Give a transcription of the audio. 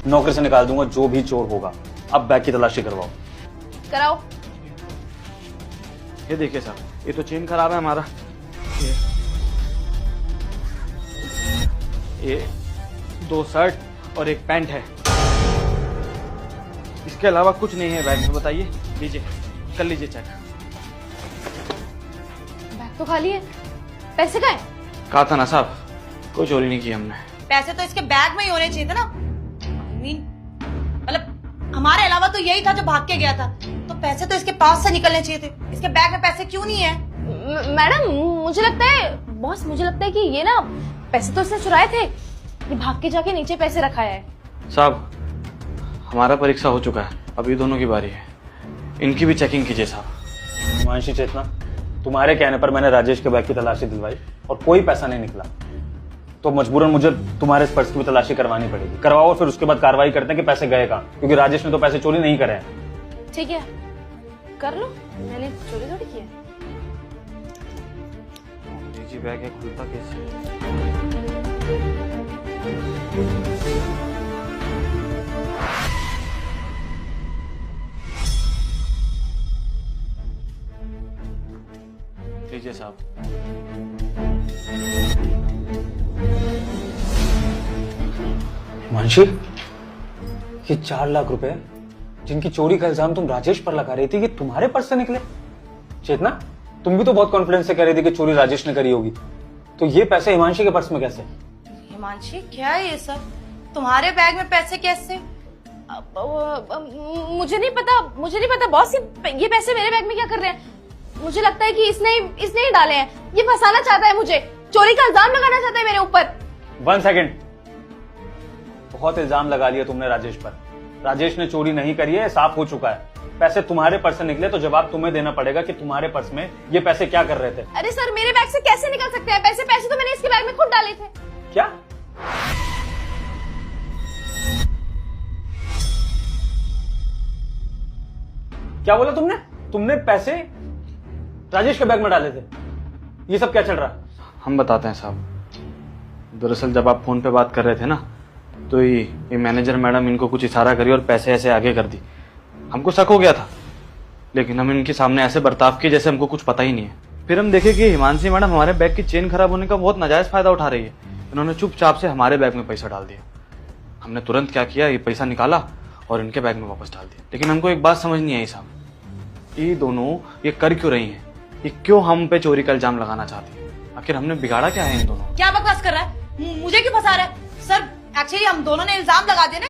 नौकरी से निकाल दूंगा जो भी चोर होगा। अब बैग की तलाशी करवाओ। कराओ। ये देखिए साहब, ये तो चेन खराब है हमारा। ये 2 शर्ट और 1 पैंट है, इसके अलावा कुछ नहीं है बैग में। बताइए, लीजिए, कर लीजिए चेक। बैग तो खाली है, पैसे कहाँ हैं? कहा था ना साहब, कोई चोरी नहीं की हमने। पैसे तो इसके बैग में ही होने चाहिए थे ना। मतलब हमारे अलावा तो यही था जो भाग के गया था, तो पैसे तो इसके पास से निकलने चाहिए थे। इसके बैग में पैसे क्यों नहीं है? मैडम मुझे लगता है, बॉस मुझे लगता है कि ये ना पैसे तो इसने चुराए थे, ये भाग के जाके नीचे पैसे रखाया है। साहब हमारा परीक्षा हो चुका है, अब ये दोनों की बारी है, इनकी भी चेकिंग कीजिए साहब। हिमांशी चेतना, तुम्हारे कहने पर मैंने राजेश के बैग की तलाशी दिलवाई और कोई पैसा नहीं निकला, तो मजबूरन मुझे तुम्हारे इस पर्स की भी तलाशी करवानी पड़ेगी। करवाओ, फिर उसके बाद कार्रवाई करते हैं कि पैसे गए कहाँ, क्योंकि राजेश ने तो पैसे चोरी नहीं करे हैं। ठीक है, कर लो, मैंने चोरी थोड़ी की है। लीजिए बैग है, खुलता कैसे? लीजिए साहब। हिमांशी, ये 4 लाख रुपए जिनकी चोरी का इल्जाम तुम राजेश पर लगा रही थी, ये तुम्हारे पर्स से निकले? चेतना, तुम भी तो बहुत कॉन्फिडेंस से कह रही थी कि चोरी राजेश ने करी होगी, तो ये पैसे हिमांशी के पर्स में कैसे? हिमांशी क्या है ये सब? तुम्हारे बैग में पैसे कैसे? मुझे नहीं पता बॉस, ये पैसे मेरे बैग में क्या कर रहे हैं? मुझे लगता है कि इसने ही डाले हैं। ये फंसाना चाहता है मुझे, चोरी का इल्जाम लगाना चाहता है मेरे ऊपर। 1 सेकेंड, बहुत इल्जाम लगा लिया तुमने राजेश पर। राजेश ने चोरी नहीं करी है, साफ हो चुका है। पैसे तुम्हारे पर्स से निकले तो जवाब तुम्हें देना पड़ेगा कि तुम्हारे पर्स में ये पैसे क्या कर रहे थे। अरे सर, मेरे बैग से कैसे निकल सकते हैं पैसे? पैसे तो मैंने इसके बैग में खुद डाले थे। क्या? क्या बोला तुमने? तुमने पैसे राजेश के बैग में डाले थे? ये सब क्या चल रहा? हम बताते हैं साहब। दरअसल जब आप फोन पे बात कर रहे थे ना, तो ये मैनेजर मैडम इनको कुछ इशारा करी और पैसे ऐसे आगे कर दी। हमको शक हो गया था, लेकिन हम इनके सामने ऐसे बर्ताव किए जैसे हमको कुछ पता ही नहीं है। फिर हम देखे कि हिमांशी मैडम हमारे बैग की चेन खराब होने का बहुत नाजायज फायदा उठा रही है। इन्होंने चुपचाप से हमारे बैग में पैसा डाल दिया। हमने तुरंत क्या किया, ये पैसा निकाला और इनके बैग में वापस डाल दिया। लेकिन हमको एक बात समझ नहीं आई साहब, ये दोनों ये कर क्यों रही हैं? ये क्यों हम पे चोरी का इल्जाम लगाना चाहती है? आखिर हमने बिगाड़ा क्या है इन दोनों? क्या बकवास कर रहा है? मुझे क्यों फंसा रहा है? सर एक्चुअली हम दोनों ने इल्जाम लगा दिया ना